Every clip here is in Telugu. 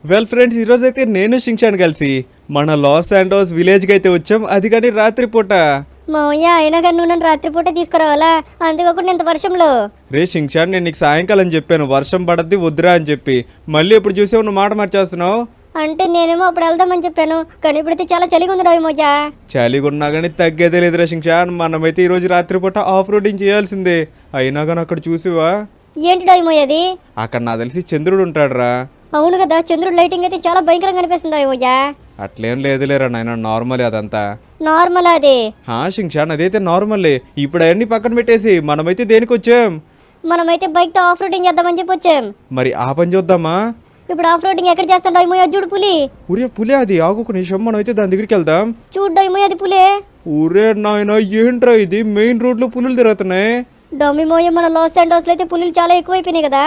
వెల్ ఫ్రెండ్స్, ఈరోజు అయితే నేను షించాన్ కలిసి మన లాస్ శాంటోస్ విలేజ్కి అయితే వచ్చాం. అది కానీ రాత్రిపూట. మావయ్య అయినా కానీ నువ్వు నన్ను రాత్రిపూట తీసుకురావాలా? అంతేకాకుండా ఇంత వర్షంలో. రే షించాన్, నేను నీకు సాయంకాలం చెప్పాను వర్షం పడద్ది వద్దురా అని చెప్పి. మళ్ళీ ఇప్పుడు చూసావు నువ్వు మాట మార్చేస్తున్నావు. అంటే నేనేమో అప్పుడు వెళ్దామని చెప్పాను, కానీ ఇప్పుడైతే చాలా చలిగా ఉంది రాయమోజా. చలిగా ఉన్నా కానీ తగ్గేదే లేదురా షించాన్. మనమైతే ఈరోజు రాత్రిపూట ఆఫ్ రోడింగ్ చేయాల్సిందే. అయినా కానీ అక్కడ చూసివా? ఏంటి డాయమోయది? అక్కడ నాకు తెలిసి చంద్రుడు ఉంటాడురా. అవును కదా, చంద్రుడు లైటింగ్ అయితే చాలా భయంకరంగా కనిపిస్తుంది రాయమోజా. అట్లేం లేదులేరా నాయన, నార్మలే అదంతా. నార్మల్ అది. షించాన్ అదైతే నార్మల్లే. ఇప్పుడు అవన్నీ పక్కన పెట్టేసి మనమైతే దేనికి వచ్చాం? మనమైతే బైక్ తో ఆఫ్ రోడింగ్ చేద్దామని చెప్పి వచ్చాం. మరి ఆ పని చూద్దామా? ఇప్పుడు ఆఫ్ రోడింగ్ ఎక్కడ చేస్తాం డాయమోయా? చూడు పులి. ఊరే పులే అది. ఆగు నిమిషం, మనం అయితే దాని దగ్గరికి వెళ్దాం. చూడు డాయమోయా, అది పులే. ఊరే నాయన, ఏంట్రా ఇది? మెయిన్ రోడ్ లో పులులు తిరుగుతున్నాయి. డొమిమోయ, మన లాస్ శాంటోస్ లో అయితే పులులు చాలా ఎక్కువైపోయినాయి కదా.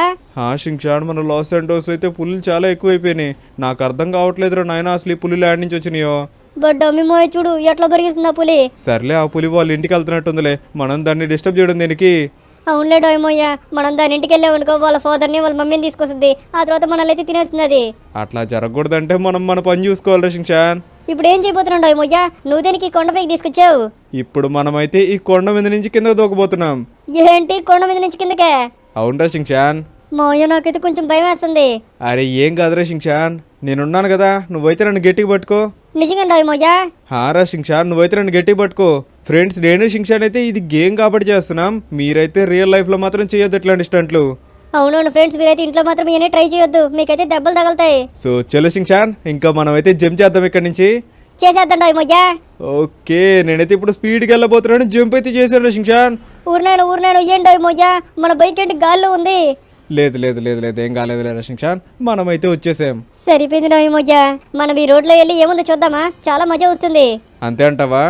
షించాన్, మన లాస్ శాంటోస్ అయితే పులులు చాలా ఎక్కువైపోయినాయి. నాకు అర్థం కావట్లేదురా నాయన, అసలు ఈ పులులు యాడ్ నుంచి వచ్చినాయో. బట్ డొమిమోయ చూడు ఎట్లా బరిగిస్తుంది ఆ పులి. సర్లే, ఆ పులి వాళ్ళ ఇంటికి వెళ్తున్నట్టుందిలే. మనం దాన్ని డిస్టర్బ్ చేయడం దీనికి. అవునులే డోయమోయ్య, మనం దాని ఇంటికి వెళ్ళామనుకో వాళ్ళ ఫాదర్ని వాళ్ళ మమ్మీని తీసుకొస్తుంది. ఆ తర్వాత మనల్ని అయితే తినేస్తుంది అది. అట్లా జరగకూడదంటే మనం మన పని చూసుకోవాలి షించాన్. ఇప్పుడు ఏం చేయబోతున్నావు డోయమోయ్య? నువ్వు దేనికి కొండపైకి తీసుకొచ్చావు? ఇప్పుడు మనమైతే ఈ కొండ మీద నుంచి కిందకు దూకబోతున్నాం. ఏంటి కొండ మీద నుంచి కిందకే? అవునరా షించాన్. మావయ్య, నాకైతే కొంచెం భయం వేస్తుంది. అరే ఏం కాదురా షించాన్, నేనున్నాను కదా. నువ్వైతే నన్ను గట్టిగా పట్టుకో. నిజంగా డోయమోయ్య? రా షించాన్, నువ్వైతే నన్ను గట్టిగా పట్టుకో. ఫ్రెండ్స్, నేను షించాన్ అయితే ఇది గేమ్ కాబట్టి చేస్తున్నాం. మీరైతే రియల్ లైఫ్ లో మాత్రం చేయొద్దు ఇట్లాంటి స్టంట్లు. అవునవును ఫ్రెండ్స్, మీరైతే ఇంట్లో మాత్రం ఇవన్నీ ట్రై చేయొద్దు, మీకైతే దెబ్బలు తగలుతాయి. సో చలో షించాన్, ఇంకా మనమైతే జంప్ చేద్దాం ఇక్కడి నుంచి. చేసేద్దాం డోయమోయ్య. ఓకే, నేనైతే ఇప్పుడు స్పీడ్కి వెళ్ళబోతున్నాను. జంప్ అయితే చేశాను షించాన్. ఊరినాను ఏం డోయమోయ్య, మన బైక్ ఏంటి గాల్లో ఉంది? లేదు లేదు లేదు లేదు, ఏం కాలేదు లేదా షించాన్, మనమైతే వచ్చేసాం. సరిపోయింది డోయమోయ్య, మనం ఈ రోడ్లో వెళ్ళి ఏముందో చూద్దామా? చాలా మజా వస్తుంది. అంతే అంటావా?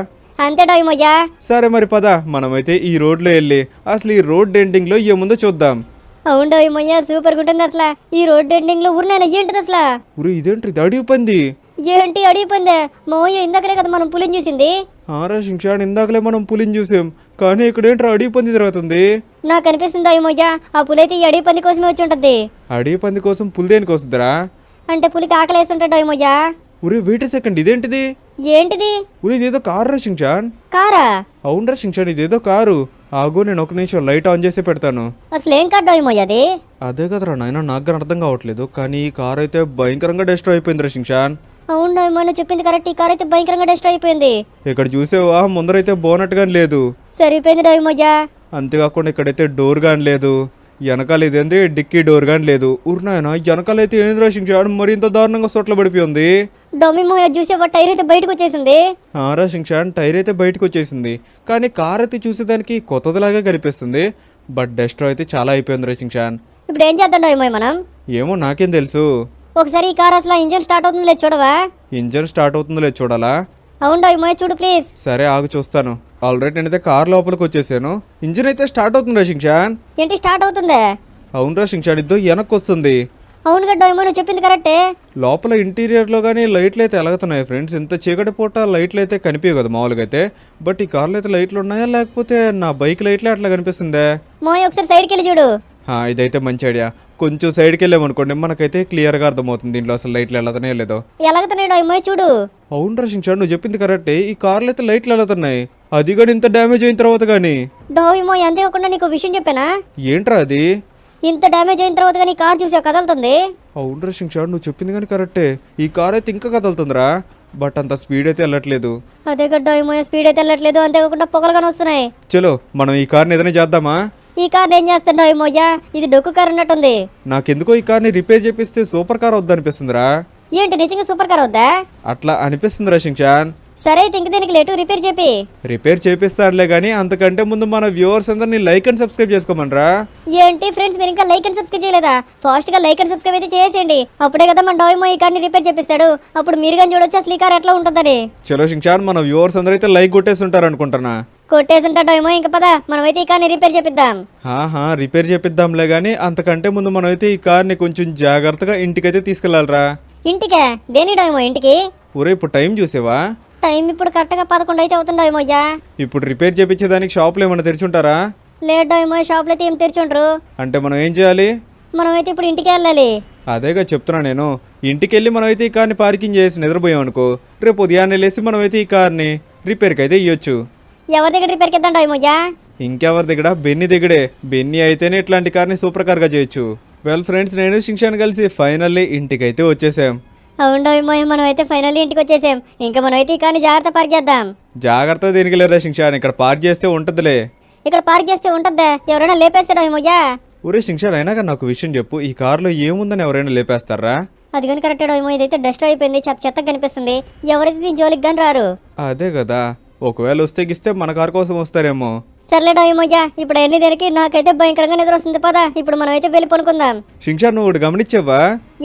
అంతే డోయమోయ్య. సరే మరి పద, మనమైతే ఈ రోడ్లో వెళ్ళి అసలు ఈ రోడ్ ఎండింగ్ లో ఏముందో చూద్దాం. అవును డోయమోయ్య, సూపర్ ఉంటుంది అసలు. ఈ రోడ్ ఎండింగ్ లో ఊరినాయన ఏంటిది అసలు? ఊరు ఇదేంటి, ఇది అడిగి పంది. ఏంటి అడిగిపోయిందే? మావయ్య, ఇందాకలే కదా మనం పులిని చూసింది. రా షించాన్, ఇందాకలే మనం పులిని చూసాం, కానీ ఇక్కడ ఏంట్రా అడిగి పంది తిరుగుతుంది. నాకు అనిపిస్తుంది అయ్యమోయ్య, ఆ పులి అయితే ఈ అడిగి పంది కోసమే వచ్చి ఉంటుంది. అడిగి పంది కోసం పులి దేనికి వస్తుందిరా? అంటే పులికి ఆకలి వేస్తుంటాడు అయ్యమోయ్య. ఊరే వెయిట్ సెకండ్, ఇదేంటిది? ఏంటిది? ఊరి ఇదేదో కారు రా షించాన్. కారా? అవునరా షించాన్, ఇదేదో కారు. ఆగు, నేను ఒక నిమిషం లైట్ ఆన్ చేసి పెడతాను. అసలు ఏం కాదు అయ్యమోయ్య అది? అదే కదరా నాయన, నాకు కానీ అర్థం కావట్లేదు. కానీ ఈ కార్ అయితే భయంకరంగా డిస్ట్రాయ్ అయిపోయిందిరా షించాన్. అవును అయ్యమోయ్య, చెప్పింది కరెక్ట్. ఈ కార్ అయితే భయంకరంగా డిస్ట్రాయ్ అయిపోయింది. ఇక్కడ చూసేవా, ముందరైతే బోనట్ గాని లేదు. సరిపోయింది అయ్యమోయ్య. అంతేకాకుండా ఇక్కడైతే డోర్ గాని లేదు. వెనకాల ఇదేంది డిక్కీ డోర్ గాని లేదు. ఊరినాయన, వెనకాలైతే ఏంద్రా షించాన్, మరి ఇంత దారుణంగా సొట్ల పడిపోయింది. డొమిమోయ్య చూసేవా, టైర్ అయితే బయటకు వచ్చేసింది. రా షించాన్, టైర్ అయితే బయటకు వచ్చేసింది. కానీ కార్ అయితే చూసేదానికి కొత్తదిలాగా కనిపిస్తుంది. బట్ డస్ట్రో అయితే చాలా అయిపోయింది రా షించాన్. ఇప్పుడు ఏం చేద్దాం అయ్యమోయ్య మనం? ఏమో నాకేం తెలుసు. ఒకసారి ఈ కార్ అసలు ఇంజన్ స్టార్ట్ అవుతుంది లేదు చూడవా? ఇంజన్ స్టార్ట్ అవుతుందో లేదు చూడాలా? అవును అయ్యమోయ్య, చూడు ప్లీజ్. సరే ఆగు చూస్తాను. ఆల్రెడీ నేనైతే కార్ లోపలికి వచ్చేసాను. ఇంజన్ అయితే స్టార్ట్ అవుతుంది రా షించాన్. ఏంటి స్టార్ట్ అవుతుందే? అవునరా షించాన్, ఇద్దో వెనక్కి వస్తుంది. అవును కదా అయ్యమోయ్య, నువ్వు చెప్పింది కరెక్టే. లోపల ఇంటీరియర్లో కానీ లైట్లు అయితే ఎలాగుతున్నాయి ఫ్రెండ్స్. ఇంత చీకటి పూట లైట్లు అయితే కనిపించవు కదా మామూలుగా అయితే. బట్ ఈ కార్లో అయితే లైట్లు ఉన్నాయా, లేకపోతే నా బైక్ లైట్లే అట్లా కనిపిస్తుందే? మోయ్, ఒకసారి సైడ్కి వెళ్ళి చూడు. ఇదైతే మంచి ఐడియా. కొంచెం సైడ్కి వెళ్ళామనుకోండి, మనకైతే క్లియర్గా అర్థమవుతుంది దీంట్లో అసలు లైట్లు వెళ్తున్నాయో లేదో. ఎలాగుతున్నాడు అయ్యమోయ్య చూడు. అవును రా షించాన్, నువ్వు చెప్పింది కరెక్టే. ఈ కార్లో అయితే లైట్లు వెళ్తున్నాయి. అది కానీ ఇంత డ్యామేజ్ అయిన తర్వాత కానీ. డోయమోయ్, అంతేకాకుండా నీకు విషయం చెప్పానా? ఏంట్రా అది? ఇంత డ్యామేజ్ అయిన తర్వాత కానీ కార్ చూసా కదలుతుంది. అవును రా షించాన్, నువ్వు చెప్పింది కానీ కరెక్టే. ఈ కార్ అయితే ఇంకా కదులుతుందిరా. బట్ అంత స్పీడ్ అయితే వెళ్ళట్లేదు. అదే కదా డోయమోయ్య, స్పీడ్ అయితే వెళ్ళట్లేదు. అంతేకాకుండా పొగలు కానీ వస్తున్నాయి. చలో మనం ఈ కార్ని ఏదైనా చేద్దామా? ఈ కార్ ఏం చేస్తాడు డోయమోయ్య? ఇది డొక్కు కార్ ఉన్నట్టుంది. నాకెందుకో ఈ కార్ని రిపేర్ చేపిస్తే సూపర్ కార్ వద్దనిపిస్తుందిరా. ఏంటి నిజంగా సూపర్ కార్ వద్దా? అట్లా అనిపిస్తుందిరా షించాన్. సరే అయితే ఇంక దీనికి లేటు రిపేర్ చెప్పి. రిపేర్ చేపిస్తానులే కానీ అంతకంటే ముందు మన వ్యూవర్స్ అందరినీ లైక్ అండ్ సబ్స్క్రైబ్ చేసుకోమనరా. ఏంటి ఫ్రెండ్స్, మీరు ఇంకా లైక్ అండ్ సబ్స్క్రైబ్ చేయలేదా? ఫాస్ట్ గా లైక్ అండ్ సబ్స్క్రైబ్ అయితే చేసేయండి. అప్పుడే కదా మన డోయమోయ్య ఈ కార్ని రిపేర్ చేపిస్తాడు. అప్పుడు మీరు కానీ చూడొచ్చు అసలు ఈ కార్ ఎట్లా ఉంటుందని. చలో షించాన్, మన వ్యూవర్స్ అందరూ అయితే లైక్ కొట్టేస్తుంటారు అనుకుంటున్నా. కొట్టేసుంటా డోయమోయ్య, ఇంకా పద మనమైతే ఈ కార్ని రిపేర్ చేపిద్దాం. రిపేర్ చేపిద్దాంలే కానీ అంతకంటే ముందు మనమైతే ఈ కార్ని కొంచెం జాగ్రత్తగా ఇంటికైతే తీసుకెళ్లాలరా. ఇంటికే? దేని డోయమోయ్య ఇంటికి? ఊరే ఇప్పుడు టైం చూసేవా? టైం ఇప్పుడు కరెక్ట్గా 11 అయితే అవుతుండో ఏమోయ్యా. ఇప్పుడు రిపేర్ చేపించేదానికి షాపులు ఏమైనా తెరిచుంటారా? లేడో ఏమో, షాపులో అయితే ఏం తెరిచుండ్రు. అంటే మనం ఏం చేయాలి? మనమైతే ఇప్పుడు ఇంటికి వెళ్ళాలి. అదేగా చెప్తున్నా నేను. ఇంటికెళ్ళి మనమైతే ఈ కార్ని పార్కింగ్ చేసి నిద్రపోయాం అనుకో, రేపు ఉదయాన్నే లేసి మనమైతే ఈ కార్ని రిపేర్కి అయితే ఇవ్వచ్చు. ఎవరి దగ్గర రిపేర్కి ఇద్దాం డోయమోయ్యా? ఇంకెవరి దగ్గర? బెన్నీ దగ్గరే. బెన్నీ అయితేనే ఇట్లాంటి కార్ని సూపర్ కార్గా చేయొచ్చు. వెల్ ఫ్రెండ్స్, నేను షించాన్ కలిసి ఫైనల్లీ ఇంటికైతే వచ్చేసాం. అవును డోయమోయ్య, మనం అయితే ఫైనల్లీ ఇంటికి వచ్చేసాం. ఇంకా మనం అయితే ఈ కార్ని జాగ్రత్త పార్క్ చేద్దాం. జాగ్రత్త దేనికి లేదా షించాన్, ఇక్కడ పార్క్ చేస్తే ఉంటుందిలే. ఇక్కడ పార్క్ చేస్తే ఉంటుందా? ఎవరైనా లేపేస్తాడు డోయమోయ్యా? ఊరే షించాన్, అయినా కానీ నాకు విషయం చెప్పు, ఈ కార్లో ఏముందని ఎవరైనా లేపేస్తారా? అది కానీ కరెక్ట్ డోయమో, ఇదైతే డస్ట్ అయిపోయింది, చెత్త కనిపిస్తుంది. ఎవరైతే దీని జోలికి కానీ రారు. అదే కదా, ఒకవేళ వస్తే గిస్తే మన కార్ కోసం వస్తారేమో. సర్లే డోయమోయ్యా, ఇప్పుడు అన్ని దేనికి నాకైతే భయంకరంగా నిద్ర వస్తుంది. పదా ఇప్పుడు మనం అయితే వెళ్ళి పనుకుందాం. షించాన్, నువ్వు ఒకటి గమనించావా?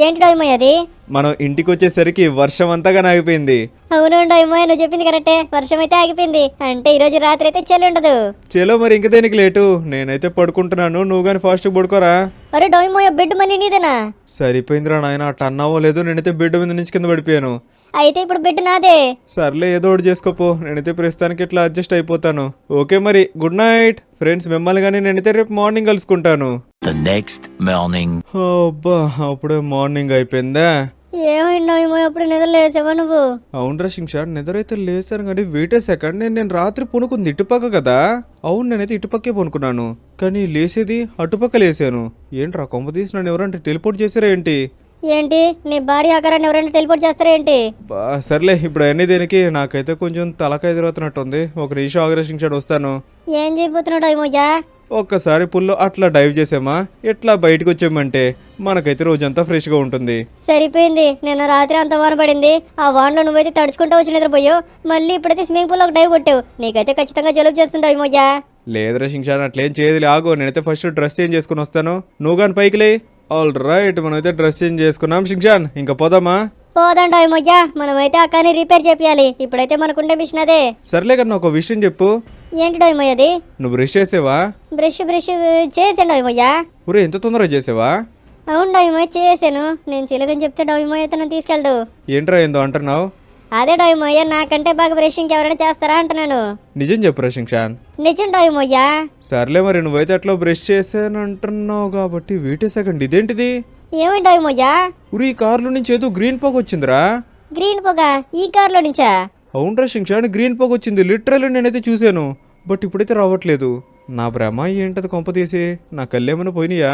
ఏంటి డోయమోయ్య అది? మనం ఇంటికి వచ్చేసరికి వర్షం అంతగా ఆగిపోయింది. అవును డోయమోయ్య, నువ్వు చెప్పింది కరెక్టే, వర్షం అయితే ఆగిపోయింది. అంటే ఈ రోజు రాత్రి అయితే చలి ఉండదు. చలో మరి ఇంక దేనికి లేటు, నేనైతే పడుకుంటున్నాను, నువ్వు కానీ ఫాస్ట్ పడుకోరా. అరే డోయమోయ్య, బెడ్ మళ్ళీ నీదేనా? సరిపోయిందిరా నాయన, అట్ట అన్నావో లేదు, నేనైతే బెడ్ మీద నుంచి కింద పడిపోయాను. అయితే ఇప్పుడు బెడ్ నాదే. సర్లే, ఏదో ఒకటి చేసుకోపో, నేనైతే ప్రస్తుతానికి ఇట్లా అడ్జస్ట్ అయిపోతాను. ఓకే మరి, గుడ్ నైట్ ఫ్రెండ్స్. మిమ్మల్ని కానీ నేనైతే రేపు మార్నింగ్ కలుసుకుంటాను. The next morning. అబ్బా, అప్పుడే మార్నింగ్ అయిపోయిందా? ఏమైంది డోయమోయ్య, అప్పుడు నిద్ర లేసావా నువ్వు? అవునరా షించాన్, నిద్రైతే లేచాను కానీ వెయిట్ ఏ సెకండ్, నేను రాత్రి పనుకుంది ఇటుపక్క కదా. అవును, నేనైతే ఇటుపక్కే పనుకున్నాను, కానీ లేసేది అటుపక్క లేసాను. ఏంట్రా కొంప తీసి నన్ను ఎవరంటే టెలిపోర్ట్ చేసారా ఏంటి? ఏంటి, నీ భార్య ఆకారాన్ని ఎవరైనా టెలిపోర్ట్ చేస్తారా ఏంటి? సర్లే, ఇప్పుడు అన్ని దేనికి, నాకైతే కొంచెం తలకాయ తిరుగుతున్నట్టుంది. ఒక నిమిషం ఆగరా షించాన్, వస్తాను. ఏం చేయబోతున్నావు డోయమోయ్యా? ఒక్కసారి పుల్లో అట్లా డైవ్ చేసామా, ఎట్లా బయటకు వచ్చామంటే మనకైతే రోజంతా ఫ్రెష్గా ఉంటుంది. సరిపోయింది, నిన్న రాత్రి అంత వాన పడింది. ఆ వానలో నువ్వైతే తడుచుకుంటూ వచ్చి నిద్రపోయావు. మళ్ళీ ఇప్పుడైతే స్విమ్మింగ్ పూల్ ఒక డైవ్ కొట్టావు. నీకైతే ఖచ్చితంగా జలుబు చేస్తుంటావు మోయ్యా. లేదురా షించాన్, అట్లేం చేయదు, ఆగో, నేనైతే ఫస్ట్ డ్రెస్ చేంజ్ చేసుకుని వస్తాను. నువ్వు కానీ పైకి లే. ఆల్ రైట్, మనమైతే డ్రెస్ చేంజ్ చేసుకున్నాం. షించాన్, ఇంకా పోదామా? పోదాం డోయమోయ్యా, మనమైతే ఆ కానీ రిపేర్ చేపియాలి. ఇప్పుడైతే మనకుండే మిషన్ అదే. సర్లే కన్నా, ఒక విషయం చెప్పు. ఏంటి డోయమోయ్య అది? నువ్వు బ్రష్ చేసేవా? బ్రష్ చేసాను డోయమోయ్యా. ఊరే, ఎంత తొందరగా చేసేవా? అవును డోయమోయ్య, చేసాను. నేను చేయలేదని చెప్తే డోయమోయ్య తను తీసుకెళ్ళడు. ఏంట్రా ఏందో అంటున్నావు? అదే డోయమోయ్య, నాకంటే బాగా బ్రషింగ్ ఎవరైనా చేస్తారా అంటున్నాను. నిజం చెప్పురా షించాన్. నిజం డోయమోయ్యా. సర్లే మరి, నువ్వైతే అట్లా బ్రష్ చేసాను అంటున్నావు కాబట్టి వెయిట్ ఏ సెకండ్, ఇదేంటిది? ఏమైంది డోయమోయ్యా? ఊరి, ఈ కార్లో నుంచి ఏదో గ్రీన్ పొగ వచ్చిందిరా. గ్రీన్ పొగ ఈ కార్లో నుంచా? అవునరా షించాన్, గ్రీన్ పొగ వచ్చింది, లిటరల్లీ నేనైతే చూశాను. బట్ ఇప్పుడైతే రావట్లేదు. నా భ్రమ ఏంటది కొంప తీసి? నా కళ్ళేమైనా పోయినాయా?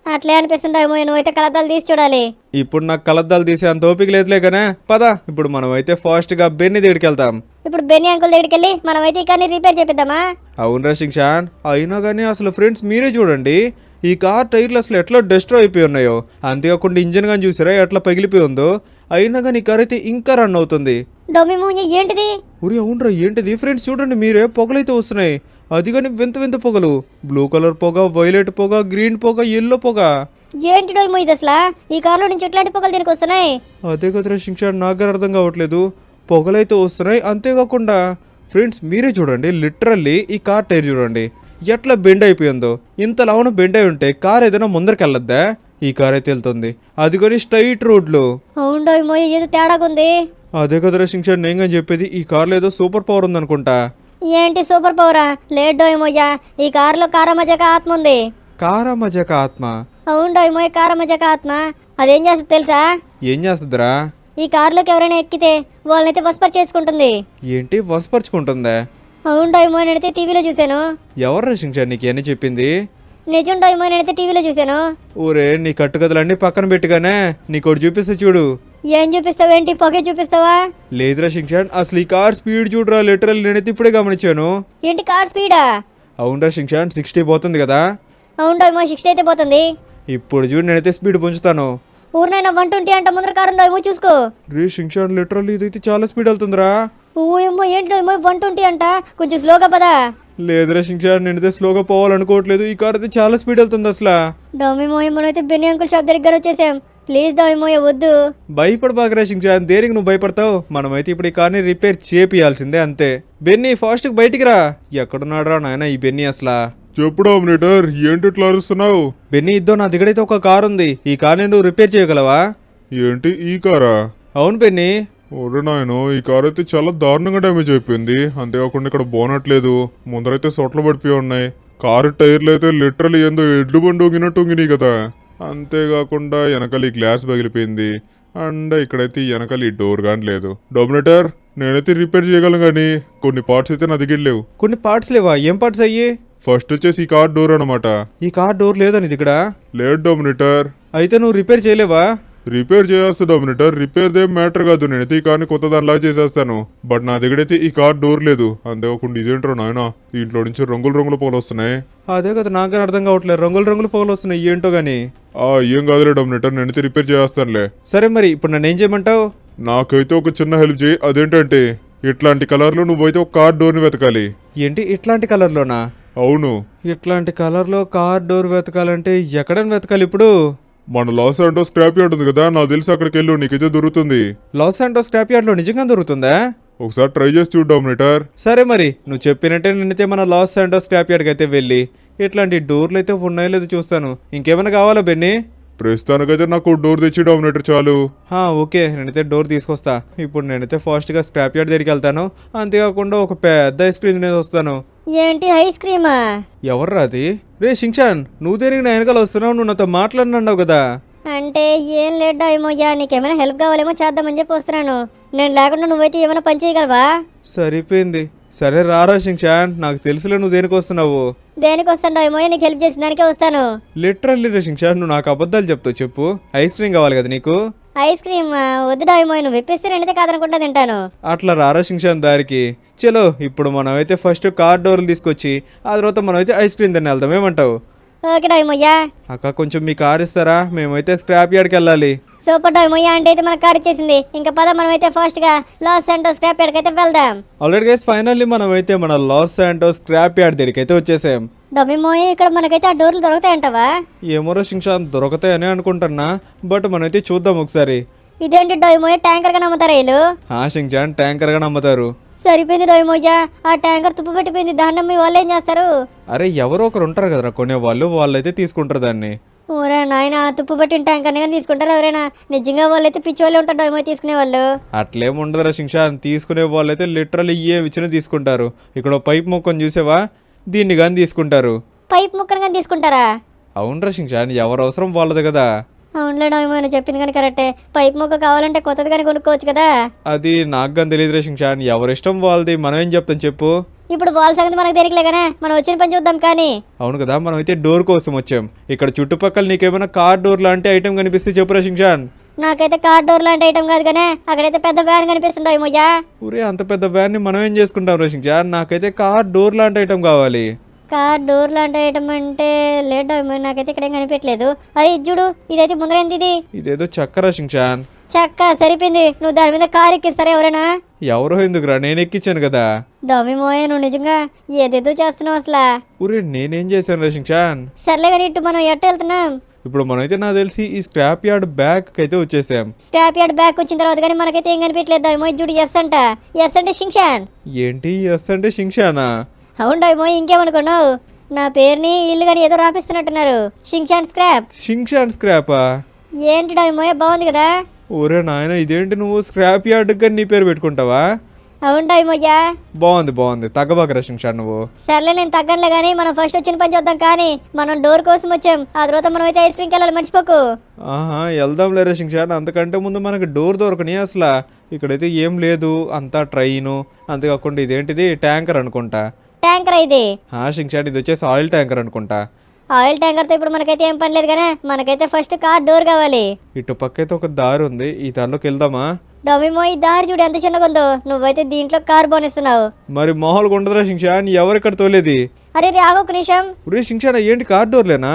అట్లే అనిపిస్తుండేమో, నువ్వైతే కలదాలు తీసి చూడాలి. ఇప్పుడు నాకు కలద్దాలు తీసే అంత ఓపిక లేదులే కానీ పద, ఇప్పుడు మనం అయితే ఫాస్ట్గా బెన్ని దగ్గరికి వెళ్తాం. ఇప్పుడు బెన్నీ అంకుల్ దగ్గరికి వెళ్ళి మనమైతే ఈ కార్ని రిపేర్ చేపిద్దామా? అవునరా షించాన్, అయినా కానీ అసలు ఫ్రెండ్స్ మీరే చూడండి, ఈ కార్ టైర్లు అసలు ఎట్లా డెస్ట్రాయ్ అయిపోయి ఉన్నాయో. అంతేకాకుండా ఇంజిన్ కానీ చూసారా ఎట్లా పగిలిపోయి ఉందో. అయినా కానీ ఈ కార్ అయితే ఇంకా రన్ అవుతుంది. డొమిమోయ ఏంటిది? ఉరి, అవునరా ఏంటిది? ఫ్రెండ్స్ చూడండి మీరే, పొగలైతే వస్తున్నాయి. అది కానీ వింత వింత పొగలు, బ్లూ కలర్ పొగ, వైలెట్ పొగ, గ్రీన్ పొగ, ఎల్లో పొగ. ఏంటి డొమిమోయ ఇది అసలు? ఈ కార్లో నుంచి ఎట్లాంటి పొగలు దీనికి వస్తున్నాయి? అదే కదరా శిక్ష, నాకు అర్థం కావట్లేదు. పొగలైతే వస్తున్నాయి. అంతేకాకుండా ఫ్రెండ్స్ మీరే చూడండి, లిటరల్లీ ఈ కార్ టైర్ చూడండి ఎట్లా బెండ్ అయిపోయిందో. ఇంత లావున బెండ్ అయి ఉంటే కార్ ఏదైనా ముందరికి వెళ్ళొద్దా? ఈ కార్ అయితే వెళ్తుంది, అది కానీ స్ట్రైట్ రోడ్లో. అవును డొమిమోయ, ఏదో తేడాగా ఉంది. అదే కదరా శిక్ష, నేను చెప్పేది, ఈ కార్లో ఏదో సూపర్ పవర్ ఉందనుకుంటా. ఏంటి సూపర్ పవరా? లేదు డొమిమోయ, ఈ కారులో కారమజక ఆత్మ ఉంది. కారమజక ఆత్మ? అవును డొమిమోయ, కారమజక ఆత్మ అదేం చేస్తుంది తెలుసా? ఏం చేస్తుందిరా? ఈ కారులోకి ఎవరైనా ఎక్కితే వాళ్ళనైతే వస్పర్ చేసుకుంటుంది. ఏంటి వసపరుచుకుంటుందా? అవును డొమిమోయ, నేనైతే టీవీలో చూశాను. ఎవరు రక్షించారు నీకు అని చెప్పింది? నిజం డొమిమోయ, నేనైతే టీవీలో చూశాను. ఊరే, నీ కట్టుకథలన్నీ పక్కన పెట్టుగానే నీకోటి చూపిస్తే చూడు. ఏం చూపిస్తావేంటి? పొగే చూపిస్తావా? లేదురా శిక్షణ్, అసలు ఈ కార్ స్పీడ్ చూడరా, లిటరల్ నేనైతే ఇప్పుడే గమనించాను. ఏంటి కార్ స్పీడా? అవునరా శిక్షణ్, 60 పోతుంది కదా. అవును డొమిమోయ, 60 అయితే పోతుంది. ఇప్పుడు చూడు, నేనైతే స్పీడ్ పుంచుతాను. ఊరినైనా 120 అంట ముందర కారు డొమిమోయ చూసుకో. రే శిక్షణ్, లిటరల్ ఇదైతే చాలా స్పీడ్ వెళ్తుందిరా. ఓయమ్మో, ఏంటి డొమిమోయ 120 అంట? కొంచెం స్లోగా పదా. లేదురా శిక్షణ్, నేనైతే స్లోగా పోవాలనుకోవట్లేదు. ఈ కార్ అయితే చాలా స్పీడ్ వెళ్తుంది అసలు. డొమిమోయ, మనమైతే బెన్నీ అంకుల్ షాప్ దగ్గర వచ్చేసాం. ప్లీజ్ డొమిమోయ వద్దు. భయపడబాకరా శిక్షణ్, దేనికి నువ్వు భయపడతావు? మనమైతే ఇప్పుడు ఈ కార్ని రిపేర్ చేపియాల్సిందే అంతే. బెన్నీ ఫాస్ట్గా బయటికి రా. ఎక్కడున్నాడు రా నాయన ఈ బెన్నీ అసలు? చెప్పుడు ఆమ్నేటర్, ఏంటి ఇట్లా అరుస్తున్నావు? బెన్నీ, ఇద్దో నా దగ్గరైతే ఒక కార్ ఉంది, ఈ కార్ని నువ్వు రిపేర్ చేయగలవా? ఏంటి ఈ కారా? అవును బెన్నీ. ఓరే నాయనో, ఈ కార్ అయితే చాలా దారుణంగా డ్యామేజ్ అయిపోయింది. అంతేకాకుండా ఇక్కడ బోనట్ లేదు, ముందరైతే సొట్లు పడిపోయి ఉన్నాయి. కారు టైర్లు అయితే లిటరల్ ఏందో ఎడ్లు బండి ఊగినట్టు ఊగినాయి కదా. అంతేకాకుండా వెనకాల ఈ గ్లాస్ పగిలిపోయింది. అండ్ ఇక్కడైతే ఈ వెనకాల ఈ డోర్ కానీ లేదు. డామినేటర్ నేనైతే రిపేర్ చేయగలను కానీ కొన్ని పార్ట్స్ అయితే నా దగ్గర లేవు. కొన్ని పార్ట్స్ లేవా? ఏం పార్ట్స్ అయ్యి? ఫస్ట్ వచ్చేసి ఈ కార్ డోర్ అనమాట. ఈ కార్ డోర్ లేదని ఇది ఇక్కడ. లేదు డామినేటర్. అయితే నువ్వు రిపేర్ చేయలేవా? రిపేర్ చేస్తా డామినేటర్. రిపేర్ దేం మ్యాటర్ కాదు, నేనైతే ఈ కార్ని కొత్త దానిలా చేసేస్తాను. బట్ నా దగ్గరైతే ఈ కార్ డోర్ లేదు. అంతేకాకుండా ఇదేంట్రో నాయన, దీంట్లో నుంచి రంగులు పొగలు వస్తున్నాయి. అదే కదా నాకు అర్థం కావట్లేదు, రంగులు పొగలు వస్తున్నాయి ఏంటో గానీ. ఏం కాదులే డామినేటర్, నేనైతే రిపేర్ చేస్తానులే. సరే మరి ఇప్పుడు నన్ను ఏం చేయమంటావు? నాకైతే ఒక చిన్న హెల్ప్ చేయి. అదేంటంటే ఇట్లాంటి కలర్లో నువ్వైతే ఒక కార్ డోర్ని వెతకాలి. ఏంటి ఇట్లాంటి కలర్లోనా? అవును, ఇట్లాంటి కలర్లో కార్ డోర్ వెతకాలంటే ఎక్కడని వెతకాలి ఇప్పుడు? మన లాస్ అంటో స్క్రాప్ యార్డ్ ఉంది కదా, నాకు తెలిసి అక్కడికి వెళ్ళు, నీకైతే దొరుకుతుంది. లాస్ శాంటోస్ స్క్రాప్ యార్డ్లో నిజంగా దొరుకుతుందా? ఒకసారి ట్రై చేసి చూడు డామినేటర్. సరే మరి నువ్వు చెప్పినట్టే నేనైతే మన లాస్ శాంటోస్ స్క్రాప్ యార్డ్కి అయితే వెళ్ళి ఇట్లాంటి డోర్లు అయితే ఉన్నాయో లేదో చూస్తాను. ఇంకేమైనా కావాలా బెన్నీ? ప్రస్తుతానికైతే నాకు డోర్ తెచ్చి డామినేటర్ చాలు. ఓకే, నేనైతే డోర్ తీసుకొస్తా. ఇప్పుడు నేనైతే ఫాస్ట్గా స్క్రాప్ యార్డ్ దగ్గరికి వెళ్తాను. అంతేకాకుండా ఒక పెద్ద ఐస్ క్రీమ్ తినేది వస్తాను. ఏంటి ఐస్ క్రీమా? ఎవర్రా అది? రే షింగ్షాన్, నువ్వు దేనికి నా వెనకాల వస్తున్నావు? నువ్వు నాతో మాట్లాడినావు కదా. అంటే ఏం లేడా ఏమోయ్యా, నీకేమైనా హెల్ప్ కావాలేమో చేద్దామని చెప్పి వస్తున్నాను. నేను లేకుండా నువ్వైతే ఏమైనా పని చేయగలవా? సరిపోయింది. సరే రారా షింగ్షాన్, నాకు తెలుసులే నువ్వు దేనికి వస్తున్నావు. దేనికి వస్తాను ఏమోయ్యా, నీకు హెల్ప్ చేసిన దానికే వస్తాను. లిటరల్లీ రే షింగ్షాన్, నువ్వు నాకు అబద్ధాలు చెప్తావు. చెప్పు, ఐస్ క్రీమ్ కావాలి కదా నీకు? ఐస్ క్రీమ్ వద్దుడా ఏమోయ్, నువ్వు విప్పిస్తే నేనైతే కాదనుకుంటా తింటాను. అట్లా రారా షింగ్షాన్ దారికి. చలో ఇప్పుడు మనం అయితే ఫస్ట్ కార్ డోర్లు తీసుకొచ్చి ఆ తర్వాత మనం అయితే ఐస్ క్రీమ్ తిని వెళ్దాం. ఏమంటావు? ఓకేడా ఏమోయ్యా. అక్క కొంచెం మీ కార్ ఇస్తారా? మేమైతే స్క్రాప్ యార్డ్కి వెళ్ళాలి. సూపర్ ఏమోయ్యా, అంటే అయితే మనకు కార్ ఇచ్చేసింది. ఇంకా పద మనమైతే ఫాస్ట్ గా లాస్ శాంటోస్ స్క్రాప్ యార్డ్కి అయితే వెళ్దాం. ఆల్రెడీ గైస్ ఫైనల్లీ మనం అయితే మన లాస్ శాంటోస్ స్క్రాప్ యార్డ్ దగ్గరికి అయితే వచ్చేసాం. డబ్బిమోయ్, ఇక్కడ మనకైతే ఆ డోర్లు దొరుకుతాయంటావా? ఏమోరో షింగ్షాన్ దొరుకుతాయని అనుకుంటున్నా, బట్ మనమైతే చూద్దాం ఒకసారి. ఇదేంటి డోయమోయ్, ట్యాంకర్ గా నమ్ముతారా వీళ్ళు? షింగ్షాన్ ట్యాంకర్గా నమ్ముతారు. సరిపోయింది డోయమోయ్యా, ఆ ట్యాంకర్ తుప్పు పెట్టిపోయింది. దాన్ని నమ్మి వాళ్ళు ఏం చేస్తారు? అరే ఎవరో ఒకరు ఉంటారు కదరా కొనేవాళ్ళు, వాళ్ళైతే తీసుకుంటారు దాన్ని. ఊరే నాయన, తుప్పు పట్టిన ట్యాంకర్ కానీ తీసుకుంటారు ఎవరైనా? నిజంగా వాళ్ళైతే పిచ్చి వాళ్ళు ఉంటారు డోయమోయ్ తీసుకునే వాళ్ళు. అట్లేం ఉండదురా షింగ్షాన్, తీసుకునే వాళ్ళైతే లిటరల్లీ ఏం ఇచ్చినా తీసుకుంటారు. ఇక్కడ పైప్ మొక్కని చూసావా, దీన్ని కానీ తీసుకుంటారు. పైప్ ముక్కను కానీ తీసుకుంటారా? అవునరా షింగ్షాన్, ఎవరు అవసరం వాళ్ళది కదా. అవునులే డోయమోయ్, నువ్వు చెప్పింది కానీ కరెక్టే. పైప్ ముక్క కావాలంటే కొత్తది కానీ కొనుక్కోవచ్చు కదా. అది నాకు కానీ తెలియదురా షింగ్షాన్, ఎవరిష్టం వాళ్ళది, మనం ఏం చెప్తాం చెప్పు. ఇప్పుడు వాళ్ళ సంగతి మనకు తెలియలేగానే, మనం వచ్చిన పని చూద్దాం కానీ. అవును కదా, మనం అయితే డోర్ కోసం వచ్చాం. ఇక్కడ చుట్టుపక్కల నీకేమైనా కార్ డోర్ లాంటి ఐటమ్ కనిపిస్తే చెప్పురా షింగ్షాన్. నాకైతే కార్ డోర్ లాంటి ఐటమ్ కాదు కానీ అక్కడైతే పెద్ద వ్యాన్ కనిపిస్తుంది ఏమోయ్యా. ఊరే అంత పెద్ద వ్యాన్ ని మనం ఏం చేసుకుంటాం రా షింగ్షాన్? నాకైతే కార్ డోర్ లాంటి ఐటమ్ కావాలి. కార్ డోర్ లాంటి ఐటమ్ అంటే లేట్ నాకైతే ఇక్కడ ఏం కనిపించలేదు. అరే ఇది చూడు, ఇదైతే ముందరైంది. ఇది ఇదేదో చక్కరా షింగ్షాన్. చక్క సరిపోయింది. నువ్వు దాని మీద కార్ ఎక్కిస్తారా ఎవరైనా? ఎవరో ఎందుకురా, నేను ఎక్కించాను కదా. దమ్మిమోయే, నువ్వు నిజంగా ఏదేదో చేస్తున్నావు అసలు. ఊరే నేనేం చేశాను రా షింగ్షాన్? సర్లే కానీ ఇటు మనం ఎట్ట వెళ్తున్నాం? ఇప్పుడు మనమైతే నాకు తెలిసి ఈ స్క్రాప్ యార్డ్ బ్యాక్ అయితే వచ్చేసాం. స్క్రాప్ యార్డ్ బ్యాక్ వచ్చిన తర్వాత కానీ మనకైతే ఏం కనిపించలేదు. దమ్మిమోయ్ చూడు, ఎస్ అంట. ఎస్ అంటే షింగ్షాన్. ఏంటి ఎస్ అంటే షింగ్షానా? అవును దమ్మిమోయ్, ఇంకేమనుకున్నావు? నా పేరుని ఇల్లు కానీ ఏదో రాపిస్తున్నట్టున్నారు. షింగ్షాన్ స్క్రాప్. షింగ్షాన్ స్క్రాపా? ఏంటి దమ్మిమోయ్, బాగుంది కదా. ఊరే నాయన, ఇదేంటి నువ్వు స్క్రాప్ యార్డ్ కానీ నీ పేరు పెట్టుకుంటావా? అవును దమ్మిమోయ్యా. బాగుంది తగ్గబాకరా షింగ్షాన్ నువ్వు. సర్లే నేను తగ్గనులే కానీ మనం ఫస్ట్ వచ్చిన పని చూద్దాం. కానీ మనం డోర్ కోసం వచ్చాం, ఆ తర్వాత మనం అయితే ఐస్ క్రీమ్కి వెళ్ళాలి, మర్చిపోకు. వెళ్దాం లేరా షింగ్షాన్, అంతకంటే ముందు మనకి డోర్ దొరకని అసలు. ఇక్కడైతే ఏం లేదు, అంతా ట్రైను. అంతేకాకుండా ఇదేంటిది ట్యాంకర్ అనుకుంటా. ట్యాంకర్ ఇది? షింగ్షాన్ ఇది వచ్చేసి ఆయిల్ ట్యాంకర్ అనుకుంటా. ఆయిల్ ట్యాంకర్ తో ఇప్పుడు మనకైతే ఏం పని లేదు కానీ మనకైతే ఫస్ట్ కార్ డోర్ కావాలి. ఇటు పక్క అయితే ఒక దారి ఉంది, ఈ దారిలోకి వెళ్దామా? డొమిమో, ఈ దారి చూడు ఎంత చిన్నగా ఉందో. నువ్వైతే దీంట్లో కార్ బోనిస్తున్నావు. మరి మామూలుగా ఉండదురా షింగ్షాన్, ఎవరిక్కడ తోలేది? అరే రాగు ఒక నిమిషం. ఒరే షింగ్షాన్, ఏంటి కార్ డోర్లేనా?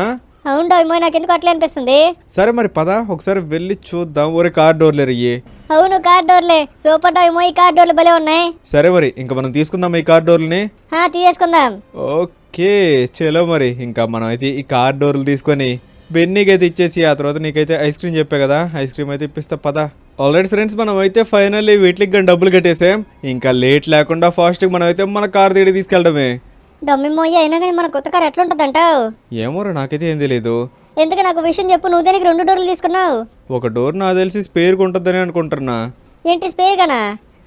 అవును డొమిమో, నాకెందుకు అట్లా అనిపిస్తుంది. సరే మరి పద ఒకసారి వెళ్ళి చూద్దాం. ఒరే కార్ డోర్లే రయ్యి. అవును కార్ డోర్లే. సూపర్ డొమిమో, ఈ కార్ డోర్లు భలే ఉన్నాయి. సరే మరి ఇంకా మనం తీసుకుందాం ఈ కార్ డోర్లని. తీసేసుకుందాం. ఓకే చలో మరి ఇంకా మనం అయితే ఈ కార్ డోర్లు తీసుకొని బెన్నీకి అయితే ఇచ్చేసి ఆ తర్వాత నీకైతే ఐస్ క్రీమ్ చెప్పా కదా, ఐస్ క్రీమ్ అయితే ఇప్పిస్తా పద. ఆల్రెడీ ఫ్రెండ్స్, మనం అయితే ఫైనల్లీ వీటికి కానీ డబ్బులు కట్టేసాం. ఇంకా లేట్ లేకుండా ఫాస్ట్గా మనం అయితే మన కార్ దగ్గర తీసుకెళ్ళడమే. డొమిమోయ్, అయినా కానీ మన కొత్త కార్ ఎట్లా ఉంటుంది అంటావు? ఏమోరా నాకైతే ఏం తెలియదు. ఎందుకు నాకు విషయం చెప్పు. నువ్వు దానికి 2 డోర్లు తీసుకున్నావు. ఒక డోర్ నాకు తెలిసి స్పేర్గా ఉంటుందని అనుకుంటున్నా. ఏంటి స్పేర్ గానా?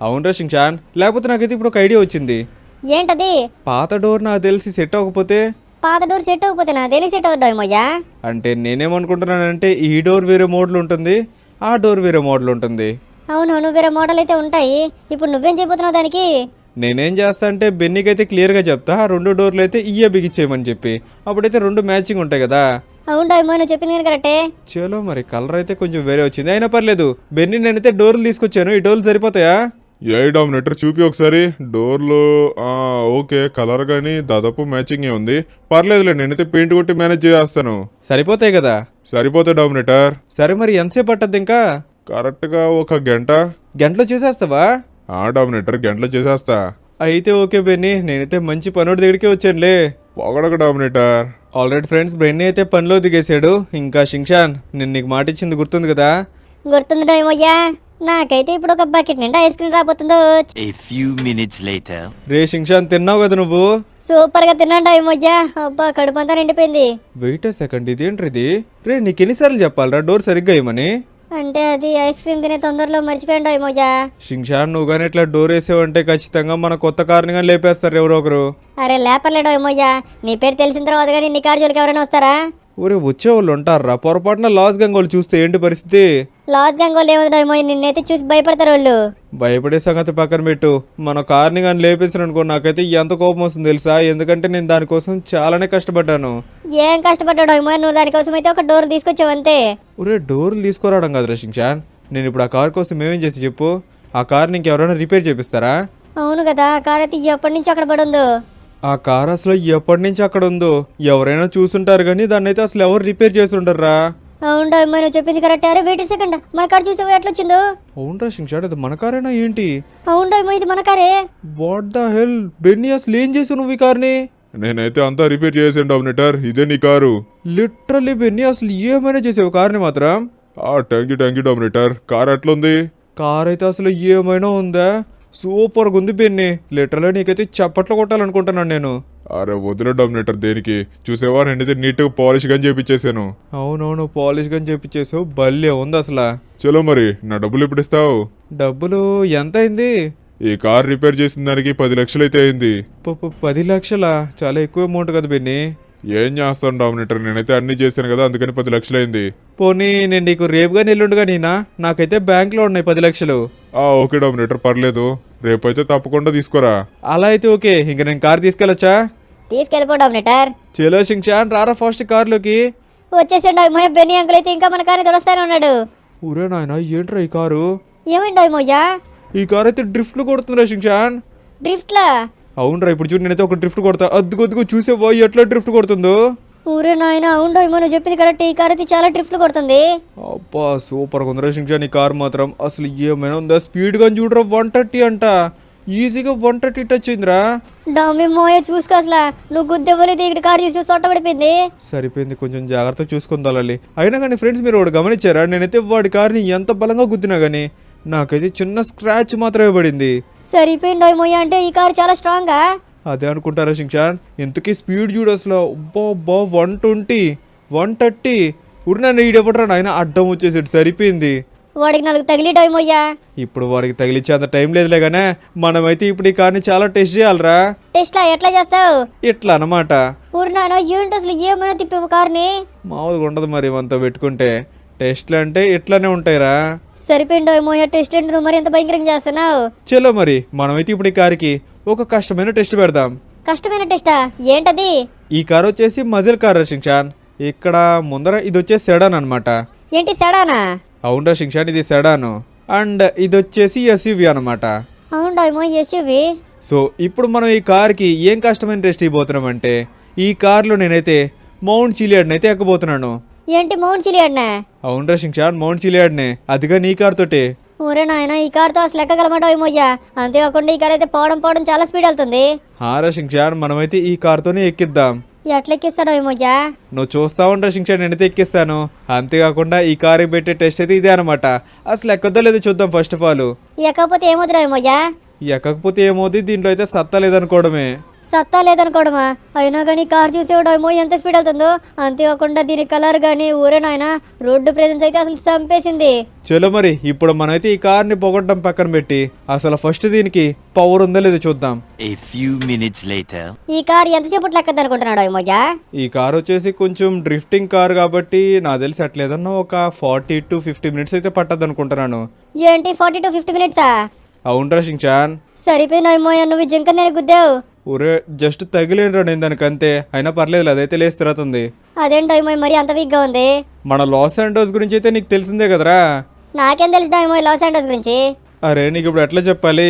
అవునరా షింగ్షాన్, లేకపోతే నాకైతే ఇప్పుడు ఒక ఐడియా వచ్చింది. ఏంటది? పాత డోర్ నాకు తెలిసి సెట్ అవ్వకపోతే. పాత డోర్ సెట్ అవ్వకపోతేనా? దేనికి సెట్ అవుతుంది డొమిమోయ్యా? అంటే నేనేమనుకుంటున్నానంటే ఈ డోర్ వేరే మోడ్లో ఉంటుంది, ఆ డోర్ వేరే మోడల్ ఉంటుంది. అవునవును, వేరే మోడల్ అయితే ఉంటాయి. ఇప్పుడు నువ్వేం చేయబోతున్నావు దానికి? నేనేం చేస్తా అంటే బెన్నీకి అయితే క్లియర్గా చెప్తా, ఆ 2 డోర్లు అయితే బిగిచ్చేయమని చెప్పి, అప్పుడైతే 2 మ్యాచింగ్ ఉంటాయి కదా. అవును డోరేమో, నువ్వు చెప్పింది కానీ కరెక్టే. చలో మరి కలర్ అయితే కొంచెం వేరే వచ్చింది, అయినా పర్లేదు. బెన్నీ నేనైతే డోర్లు తీసుకొచ్చాను, ఈ డోర్లు సరిపోతాయా? ఏ డామినేటర్ చూపి ఒకసారి డోర్లు. ఓకే, కలర్ కానీ దాదాపు మ్యాచింగ్ ఉంది. పర్లేదులే, నేనైతే పెయింట్ కొట్టి మేనేజ్ చేస్తాను. సరిపోతాయి కదా? సరిపోతే డామినేటర్. సరే మరి ఎంతసేపు పట్టద్దు ఇంకా? కరెక్ట్గా 1 గంట. గంటలో చేసేస్తావా? డామినేటర్ గంటలో చేసేస్తా. అయితే ఓకే బెన్నీ, నేనైతే మంచి పనోడి దగ్గరికి వచ్చానులే. పొగడక డామినేటర్. ఆల్రెడీ ఫ్రెండ్స్, బెన్నీ అయితే పనిలో దిగేశాడు. ఇంకా షింగ్షాన్, నేను నీకు మాట ఇచ్చింది గుర్తుంది కదా? గుర్తుంది డోరేమోయ్యా. నాకైతే ఇప్పుడు ఒక బకెట్ నిండా ఐస్ క్రీమ్ రాబోతుందో. A few minutes later. రే షింగ్షాన్, తిన్నావు కదా నువ్వు? సూపర్ గా తిన్నాను డోరేమోయ్యా. అబ్బా, కడుపంతా నిండిపోయింది. వెయిట్ అ సెకండ్, ఇదేంటిది? రే నీకు ఎన్నిసార్లు చెప్పాలరా డోర్ సరిగ్గా ఇవ్వమని? అంటే అది ఐస్ క్రీమ్ తినే తొందరలో మర్చిపోయాను డోరేమోయ్యా. షింగ్షాన్, నువ్వు కానీ ఇట్లా డోర్ వేసావంటే ఖచ్చితంగా మన కొత్త కార్ని కానీ లేపేస్తారు ఎవరో ఒకరు. అరే లేపర్లే డోరేమోయ్యా, నీ పేరు తెలిసిన తర్వాత కానీ నీ కారు జోలికి ఎవరైనా వస్తారా? ఊరే వచ్చేవాళ్ళు ఉంటారా? పొరపాటున లాస్ గంగోలు చూస్తే ఏంటి పరిస్థితి? లాస్ గంగోలు ఏముంది డోరేమోయ్య, నిన్నైతే చూసి భయపడతారు వాళ్ళు. భయపడే సంగతి పక్కన పెట్టు, మన కార్ని కానీ లేపేసాను అనుకో, నాకైతే ఎంత కోపం వస్తుంది తెలుసా? ఎందుకంటే నేను దానికోసం చాలానే కష్టపడ్డాను. ఏం కష్టపడ్డావు డోరేమోయ్య, నువ్వు దానికోసం అయితే ఒక డోర్ తీసుకొచ్చావు అంతే. ఊరే డోర్లు తీసుకురావడం కాదు షింగ్షాన్, నేను ఇప్పుడు ఆ కార్ కోసం ఏమేం చేసి చెప్పు? ఆ కార్ని ఇంకెవరైనా రిపేర్ చేపిస్తారా? అవును కదా, ఆ కార్ అయితే ఎప్పటి నుంచి అక్కడ పడి ఉందో. ఆ కార్ అసలు ఎప్పటి నుంచి అక్కడ ఉందో ఎవరైనా చూసుంటారు కానీ దాన్ని అయితే అసలు ఎవరు రిపేర్ చేసి ఉండర్రా. అవును డోరేమోయ్య, నువ్వు చెప్పింది కరెక్ట్. అరే వెయిట్ సెకండ్, మన కార్ చూసావు ఎట్లా వచ్చిందో? అవునరా షింగ్షాన్, అది మన కారేనా ఏంటి? అవును డోరేమోయ్య, ఇది మన కారే. వాట్ ద హెల్ బెన్నీ, అసలు ఏం చేసావు నువ్వు ఈ కార్ని? నేనైతే అంతా రిపేర్ చేసాను డామినేటర్. ఇదే నీ కారు. లిటరల్లీ బెన్నీ, అసలు ఏమైనా చేసావు కార్ని మాత్రం? Thank you dominator. కార్ ఎట్లుంది? కార్ అయితే అసలు ఏమైనా ఉందా? సూపర్గా ఉంది బెన్నీ, లిటరల్లీ నీకైతే చప్పట్లు కొట్టాలనుకుంటున్నాను నేను. అరే వదిలే డామినేటర్, దేనికి? చూసేవా, నేనైతే నీట్గా పాలిష్ గాని చేపించేసాను. అవునవును, పాలిష్ గాని చేపించేసావు, భలే ఉంది అసలు. చలో మరి, నా డబ్బులు ఎప్పుడు ఇస్తావు? డబ్బులు ఎంత అయింది? ఈ కార్ రిపేర్ చేసిన దానికి 10 లక్షలు అయితే అయింది. 10 లక్షలా? చాలా ఎక్కువ అమౌంట్ కదా బెన్నీ. ఏం చేస్తాను డామినేటర్, నేనైతే అన్ని చేశాను కదా, అందుకని 10 లక్షలు అయింది. పోనీ నేను నీకు రేపుగా ఎల్లుండిగా నీనా, నాకైతే బ్యాంక్లో ఉన్నాయి 10 లక్షలు. ఓకే డామినేటర్, పర్లేదు. రేపైతే తప్పకుండా తీసుకోరా. అలా అయితే ఓకే, ఇంక నేను కార్ తీసుకెళ్ళొచ్చా? తీసుకెళ్ళిపో డోమినేటర్. చలో షింగ్షాన్, రారా ఫాస్ట్ కార్లోకి. వచ్చేసాడు డోరేమోయ్య, బెన్నీ అంకుల్ అయితే ఇంకా మన కార్ని తొడస్తానే ఉన్నాడు. ఊరే నాయన, ఏంట్రా ఈ కారు? ఏమైంది డోరేమోయ్య? ఈ కార్ అయితే డ్రిఫ్ట్లు కొడుతుందిరా షింగ్షాన్. డ్రిఫ్ట్లా? అవునరా, ఇప్పుడు చూడు నేనైతే ఒక డ్రిఫ్ట్ కొడతా. అద్దుకొద్దుకు చూసేవా ఎట్లా డ్రిఫ్ట్ కొడుతుందో? ఊరే నాయన, అవును డోరేమో, నువ్వు చెప్పింది కరెక్ట్. ఈ కార్ అయితే చాలా డ్రిఫ్ట్లు కొడుతుంది. అబ్బా సూపర్గా ఉందిరా షింగ్షాన్ ఈ కార్ మాత్రం. అసలు ఏమైనా ఉందా? స్పీడ్గా చూడరా, 130 అంట. ఈజీగా 130 టచ్ అయిందిరా. డోరేమోయ్య చూసుకో, అసలు నువ్వు గుద్దెవ్వలేదు ఇక్కడ కార్ చూసి సొట్టబడిపోయింది. సరిపోయింది, కొంచెం జాగ్రత్తగా చూసుకుందాలి. అయినా కానీ ఫ్రెండ్స్, మీరు వాడు గమనించారా? నేనైతే వాడి కార్ని ఎంత బలంగా గుద్దినా కానీ నాకైతే చిన్న స్క్రాచ్ మాత్రమే పడింది. సరిపోయింది డోరేమోయ్య, అంటే ఈ కార్ చాలా స్ట్రాంగా. అదే అనుకుంటారా షింగ్షాన్? ఇంతకీ స్పీడ్ చూడు అసలు. అబ్బా 120 130. నన్ను ఈడెవడరా నాయన, అడ్డం వచ్చేసాడు, సరిపోయింది. వాడికి 4 తగిలి డోరేమోయ్య. ఇప్పుడు వాడికి తగిలిచ్చే అంత టైం లేదులే కానీ మనమైతే ఇప్పుడు ఈ కార్ని చాలా టెస్ట్ చేయాలరా. టెస్ట్లా ఎట్లా చేస్తావు? ఇట్లా అన్నమాట. ఊరు నాయన, ఏంటి అసలు ఏమైనా తిప్పావు కార్ని? మామూలుగా ఉండదు మరి మనతో పెట్టుకుంటే. టెస్ట్లు అంటే ఇట్లానే ఉంటాయిరా. సరిపోయింది డోరేమోయ్య, టెస్ట్ ఏంటి నువ్వు మరి ఎంత భయంకరంగా చేస్తున్నావు? చలో మరి, మనమైతే ఇప్పుడు ఈ కార్కి ఒక కష్టమైన టెస్ట్ పెడదాం. కష్టమైన టెస్టా? ఏంటది? ఈ కార్ వచ్చేసి మజిల్ కార్ షింగ్షాన్. ఇక్కడ ముందర ఇది వచ్చేసి సెడాన్ అనమాట. ఏంటి సెడానా? అవునరా షింగ్షాన్, ఇది సెడాను. అండ్ ఇది వచ్చేసి ఎస్యూవి అనమాట. అవును డోరేమోయ్య, ఎస్యూవి. సో ఇప్పుడు మనం ఈ కార్కి ఏం కష్టమైన టెస్ట్ ఇవ్వబోతున్నాం అంటే, ఈ కార్లో నేనైతే మౌంట్ చిలియాడ్ని అయితే ఎక్కబోతున్నాను. ఏంటి మౌంట్ చిలియాడ్నా? అవునరా షింగ్షాన్, మౌంట్ చిలియాడ్నే, అదిగా నీ కార్ తోటి. ఊరే నాయన, ఈ కార్తో అసలు ఎక్కగలమా డోరేమోయ్య? అంతేకాకుండా ఈ కార్ అయితే పోవడం చాలా స్పీడ్ వెళ్తుంది. హారా షింగ్షాన్, మనమైతే ఈ కార్తోనే ఎక్కిద్దాం. ఎట్లా ఎక్కిస్తాడు డోరేమోయ్య? నువ్వు చూస్తా ఉంటా షింగ్షాన్, నేనైతే ఎక్కిస్తాను. అంతేకాకుండా ఈ కార్కి పెట్టే టెస్ట్ అయితే ఇదే అనమాట. అసలు ఎక్కదో లేదో చూద్దాం ఫస్ట్ ఆఫ్ ఆల్. ఎక్కకపోతే ఏమవుతుంది డోరేమోయ్య? ఎక్కకపోతే ఏమవుతుంది, దీంట్లో అయితే సత్తా లేదనుకోవడమే. సత్తా లేదనుకోవడమా అయినా కానీ కార్ చూసేవాడేమో ఎంత స్పీడ్ అవుతుందో. అంతేకాకుండా దీని కలర్ కానీ ఊరే నాయన రోడ్డు ప్రెజెన్స్ అయితే అసలు చంపేసింది. చలో మరి ఇప్పుడు మనమైతే ఈ కార్ని పొగట్టడం పక్కన పెట్టి అసలు ఫస్ట్ దీనికి పవర్ ఉందో లేదో చూద్దాం. A few minutes later. ఈ కార్ ఎంతసేపు లెక్కది అనుకుంటున్నాడు ఏమోయ్యా? ఈ కార్ వచ్చేసి కొంచెం డ్రిఫ్టింగ్ కార్ కాబట్టి నాకు తెలిసి అట్లేదన్నా ఒక 40 to 50 మినిట్స్ అయితే పట్టద్దు అనుకుంటున్నాను. ఏంటి 40 to 50 మినిట్సా? అవునరా షించాన్. సరిపోయినాయేమోయ్యా, నువ్వు జింక నేను గుద్దావు. ఊరే జస్ట్ తగిలేనురా నేను దానికంతే. అయినా పర్లేదు, అదైతే లేసి తిరుగుతుంది. అదేంటో మరి అంత వీక్గా ఉంది. మన లాస్ ఏంజల్స్ గురించి అయితే నీకు తెలిసిందే కదరా. నాకేం తెలిసినాయేమో లాస్ ఏంజల్స్ గురించి. అరే నీకు ఇప్పుడు ఎట్లా చెప్పాలి,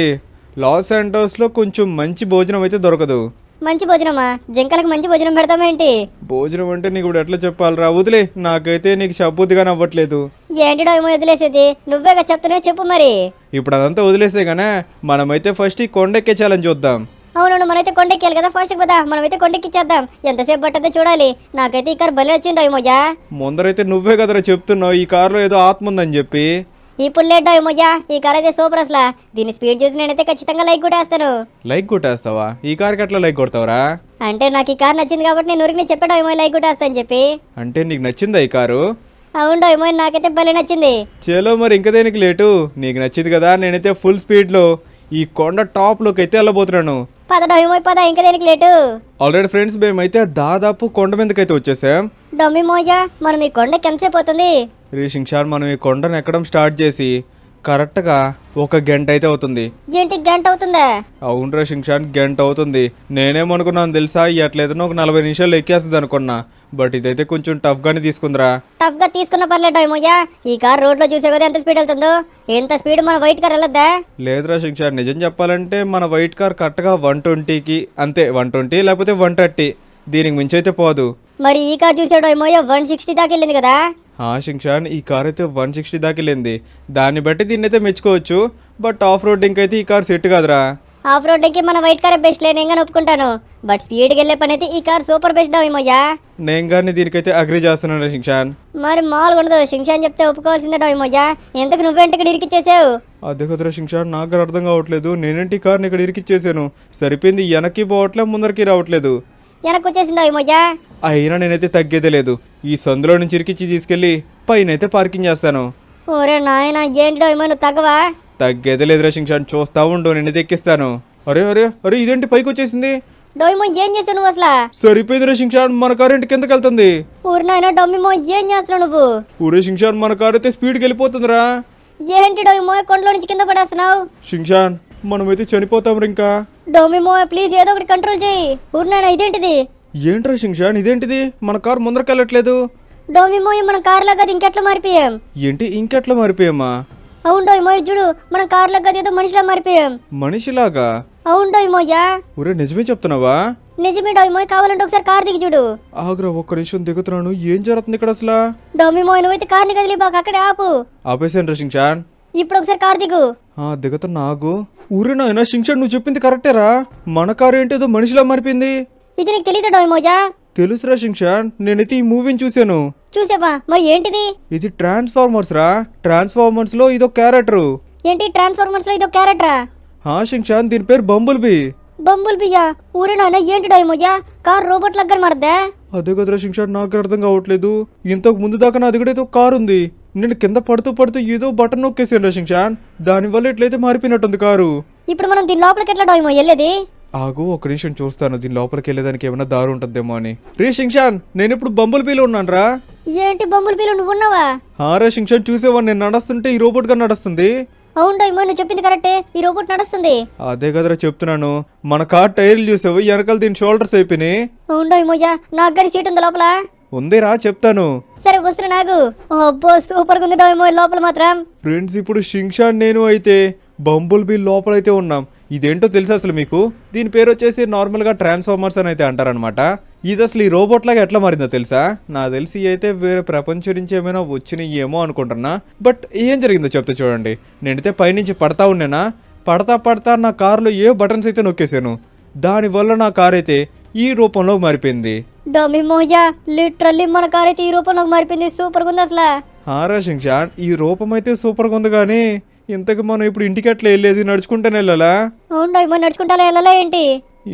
లాస్ ఏంజల్స్లో కొంచెం మంచి భోజనం అయితే దొరకదు. మంచి భోజనమా? జింకలకు మంచి భోజనం పెడతామేంటి? భోజనం అంటే నీకు ఇప్పుడు ఎట్లా చెప్పాలిరా, వదిలే. నాకైతే నీకు చెప్పబుద్ధిగానే అవ్వట్లేదు. ఏంటిడో ఏమో వదిలేసేది, నువ్వేగా చెప్తున్నావు, చెప్పు మరి. ఇప్పుడు అదంతా వదిలేసే గానే మనమైతే ఫస్ట్ ఈ కొండెక్కే ఛాలెంజ్ చూద్దాం. అవును, మనమైతే కొండెక్కాలి కదా ఫస్ట్ కదా, మనమైతే కొండెక్కిచ్చేద్దాం. ఎంతసేపు పట్టదో చూడాలి. నాకైతే ఈ కార్ బలి వచ్చిండో ఏమోయ్యా. ముందరైతే నువ్వే కదరా చెప్తున్నావు ఈ కార్లో ఏదో ఆత్మ ఉందని చెప్పి. ఇప్పుడు లేటో ఏమోయ్యా, ఈ కార్ అయితే సూపర్ అసలు. దీని స్పీడ్ చూసి నేనైతే ఖచ్చితంగా లైక్ కొట్టేస్తాను. లైక్ కొట్టేస్తావా? ఈ కార్కి ఎట్లా లైక్ కొడతావరా? అంటే నాకు ఈ కార్ నచ్చింది కాబట్టి నేను ఊరికి చెప్పాడో ఏమో లైక్ కొట్టేస్తా అని చెప్పి. అంటే నీకు నచ్చిందా ఈ కారు? అవునో ఏమో, నాకైతే భలే నచ్చింది. చలో మరి ఇంకా దేనికి లేటు, నీకు నచ్చింది కదా. నేనైతే ఫుల్ స్పీడ్లో ఈ కొండ టాప్లోకి అయితే వెళ్ళబోతున్నాను. పదడో ఏమో పద, ఇంకా దేనికి లేటు. ఆల్రెడీ ఫ్రెండ్స్ మేమైతే దాదాపు కొండ మీదకైతే వచ్చేసాం. డమ్మి మోయ్యా, మనం ఈ కొండకి ఎంతసేపు అవుతుంది? రీషింగ్షాన్ మనం ఈ కొండను ఎక్కడం స్టార్ట్ చేసి కరెక్ట్గా 1 గంట అయితే అవుతుంది. ఏంటి గంట అవుతుందా? అవును షింగ్షాన్, గంట అవుతుంది. నేనేమనుకున్నాను తెలుసా, ఎట్లయితే ఒక 40 నిమిషాలు ఎక్కేస్తుంది అనుకున్నా. బట్ ఇదైతే కొంచెం టఫ్గానే తీసుకుందిరా. టఫ్ గా తీసుకున్న పర్లేదు ఏమోయ్యా. ఈ కార్ రోడ్ లో చూసే కదా ఎంత స్పీడ్ వెళ్తుందో. ఎంత స్పీడ్ మన వైట్ కార్ వెళ్ళొద్దా? లేదురా షింగ్షాన్, నిజం చెప్పాలంటే మన వైట్ కార్ కరెక్ట్గా 120కి అంతే, 120 లేకపోతే 130, దీనికి మించి అయితే పోదు. మరి ఈ కార్ చూసాడో ఏమోయ్యా 160 దాకా వెళ్ళింది కదా. షింగ్షాన్, ఈ కార్ అయితే 160 దాకా వెళ్ళింది. దాన్ని బట్టి దీన్ని అయితే మెచ్చుకోవచ్చు. బట్ ఆఫ్ రోడ్డింగ్ అయితే ఈ కార్ సెట్ కాదురా. ఆఫ్ రోడ్కి మన వైట్ కార్ బెస్ట్ లే, నేను ఒప్పుకుంటాను. బట్ స్పీడ్కి వెళ్ళే పని అయితే ఈ కార్ సూపర్ బెస్ట్ ఏమోయ్యా. నేను కానీ దీనికైతే అగ్రి చేస్తున్నాను షింగ్షాన్. మరి మామూలుగా ఉండదు, షింగ్షాన్ చెప్తే ఒప్పుకోవాల్సిందే ఏమోయ్యా. ఎంతకు నువ్వేంటి ఇక్కడ ఇరికిచ్చేసావు? అదే కదరా షింగ్షాన్, నాకు కూడా అర్థం కావట్లేదు. నేనేంటి ఈ కార్ని ఇక్కడ ఇరికిచ్చేసాను. సరిపోయింది, వెనక్కి పోవట్లేదు, ముందరికి రావట్లేదు. వెనక్కి వచ్చేసిందో ఏమోయ్యా. అయినా నేనైతే తగ్గేదే లేదు. ఈ సందులో నుంచి ఇరికిచ్చి తీసుకెళ్ళి పైన అయితే పార్కింగ్ చేస్తాను. ఓరే నాయన, ఏంటిడో ఏమో నువ్వు తగ్గవా? తగ్గేదే లేదురా షింగ్షాన్, చూస్తా ఉండు, నేనైతే ఎక్కిస్తాను. అరే అరే అరే, ఇదేంటి పైకి వచ్చేసింది? డోమిమో ఏం చేస్తావు నువ్వు అసలు? సరిపోయిందిరా షింగ్షాన్, మన కారు ఇంటి కిందకి వెళ్తుంది. ఊరు నాయన డోమిమో ఏం చేస్తున్నావు నువ్వు? ఊరే షింగ్షాన్, మన కారు అయితే స్పీడ్కి వెళ్ళిపోతుందిరా. ఏంటి డోమిమో కొండలో నుంచి కింద పడేస్తున్నావు? షింగ్షాన్, మనమైతే చనిపోతాం ఇంకా. డోమిమో ప్లీజ్ ఏదో ఒకటి కంట్రోల్ చేయి. ఊరు నాయన ఇదేంటిది? ఏంట్రా షింగ్షాన్, ఇదేంటిది? మన కారు ముందరికి వెళ్ళట్లేదు. డోమిమో మన కార్ లాగా ఇంకెట్లా మారిపోయాం? ఏంటి ఇంకెట్లా మారిపోయామా? అవును డోమిమో, చూడు మన కార్ లాగా ఏదో మనిషిలా మారిపోయాం. మనిషిలాగా? అవును డోమిమోయ్యా. ఊరే నిజమే చెప్తున్నావా? నిజమే డోమిమో, కావాలంటే ఒకసారి కార్ దిగి చూడు. ఆగ్రా, ఒక్క నిమిషం దిగుతున్నాను. ఏం జరుగుతుంది ఇక్కడ అసలు? డోమిమో నువ్వైతే కార్ని కదిలి బాగా అక్కడే ఆపు. ఆపేసాను రా షింగ్షాన్. ఇప్పుడు ఒకసారి కార్ దిగు. దిగుతున్నా, ఆగు. ఊరే నాయనా షింగ్షాన్, నువ్వు చెప్పింది కరెక్టేరా. మన కారు ఏంటి ఏదో మనిషిలా మారిపోయింది. ఇది నీకు తెలియదు డోమిమోయ్యా? తెలుసురా షింగ్షాన్, నేనైతే ఈ మూవీని చూశాను. చూసావా? మరి ఏంటిది? ఇది ట్రాన్స్ఫార్మర్స్ రా. ట్రాన్స్ఫార్మర్స్ లో ఇదో క్యారెక్టర్. ఏంటి ట్రాన్స్ఫార్మర్స్ లో ఇదో క్యారెక్టరా? షింగ్షాన్, దీని పేరు బంబుల్ బీ. బంబుల్ బియ్యా? ఊరే నాయన ఏంటి డోమిమోయ్యా, కార్ రోబోట్ లగ్గర మారద్దా? అదే కదరా షింగ్షాన్, నాకు అర్థం కావట్లేదు. ఇంతకు ముందు దాకా నా దగ్గర ఏదో కారు ఉంది. నేను కింద పడుతూ పడుతూ ఏదో బటన్ నొక్కేసాను రా షింగ్షాన్. దానివల్ల ఎట్లయితే మారిపోయినట్టుంది కారు. ఇప్పుడు మనం దీని లోపలికి ఎట్లా డోమిమో వెళ్ళేది? ఆగు, ఒక నిమిషం చూస్తాను, దీని లోపలికి వెళ్ళేదానికి ఏమైనా దారి ఉంటుందేమో అని. రే షింగ్షాన్, నేను ఇప్పుడు బంబుల్ బీలో ఉన్నాను రా. ఏంటి బంబుల్ బీలో నువ్వు ఉన్నావా? రా షింగ్షాన్, చూసేవా నేను నడుస్తుంటే ఈ రోబోట్ గా నడుస్తుంది. అవును డోమిమో, నువ్వు చెప్పింది కరెక్టే, ఈ రోబోట్ నడుస్తుంది. అదే కదరా చెప్తున్నాను. మన కార్ టైర్లు చూసావు, వెనకాల దీని షోల్డర్స్ అయిపోయినాయి. అవును డోమిమోయ్యా, నాకు గారి సీట్ ఉంది లోపల. ఉందేరా, చెప్తాను. సరే వస్తున్నా నాకు. అబ్బో సూపర్ గా ఉంది డోమిమో లోపల మాత్రం. ఫ్రెండ్స్, ఇప్పుడు షింగ్షాన్ నేను అయితే బంబుల్ బీ లోపలైతే ఉన్నాం. ఇదేంటో తెలుసా అసలు మీకు? దీని పేరు వచ్చేసి నార్మల్గా ట్రాన్స్ఫార్మర్స్ అని అయితే అంటారనమాట. ఇది అసలు ఈ రోబోట్ లాగా ఎట్లా మారిందో తెలుసా? నాకు తెలిసి అయితే వేరే ప్రపంచం నుంచి ఏమైనా వచ్చినాయి ఏమో అనుకుంటున్నా. బట్ ఏం జరిగిందో చెప్తా చూడండి. నేనైతే పైనుంచి పడతా ఉన్నానా, పడతా నా కారులో ఏ బటన్స్ అయితే నొక్కేసాను. దానివల్ల నా కార్ అయితే ఈ రూపంలోకి మారిపోయింది. డోమిమోయ్యా, లిటరల్లీ మన కార్ అయితే ఈ రూపంలోకి మారిపోయింది. సూపర్ గా ఉంది అసలు. షింగ్షాన్, ఈ రూపం అయితే సూపర్గా ఉంది, కానీ ఇంతకు మనం ఇప్పుడు ఇంటికి అట్లా వెళ్ళేది నడుచుకుంటూనే వెళ్ళాలా? అవును డోమిమో, నడుచుకుంటా వెళ్ళాలా ఏంటి?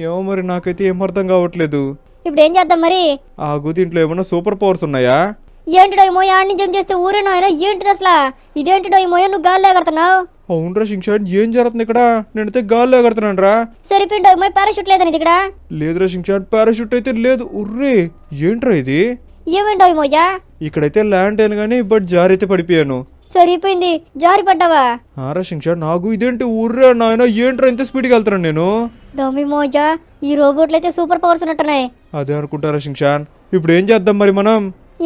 ఏమో మరి నాకైతే ఏం అర్థం కావట్లేదు. ఇప్పుడు ఏం చేద్దాం మరి? ఆగు, దీంట్లో ఏమైనా సూపర్ పవర్స్ ఉన్నాయా? ఏంటి డోయమోయ ఆడిని జంప్ చేస్తే ఊరే నాయన ఏంటిది అసలు? ఇదేంటి డోయమోయ నువ్వు గాల్లో ఎగరుతున్నావు? అవునరా షించాన్, ఏం జరుగుతుంది ఇక్కడ? నేనైతే గాల్లో ఎగరుతున్నాను రా. సరిపోయింది డోయమోయ, పారాషూట్ లేదని ఇది ఇక్కడ? లేదురా షించాన్, పారాషూట్ అయితే లేదు. ఉర్రే, ఏంట్రా ఇది? ఏమేంటి డోయమోయ? ఇక్కడైతే ల్యాండ్ అయ్యాను కానీ బట్ జారైతే పడిపోయాను. సరిపోయింది, జారి పడ్డావా? ఆరా షించాన్, నాకు ఇదేంటి ఉర్రే నాయన, ఏంట్రా ఇంత స్పీడ్గా వెళ్తున్నాను నేను? డోమిమోయ, ఈ రోబోట్లు అయితే సూపర్ పవర్స్ ఉన్నట్టున్నాయి. అదే అనుకుంటారా షించాన్. ఇప్పుడు ఏం చేద్దాం మరి మనం?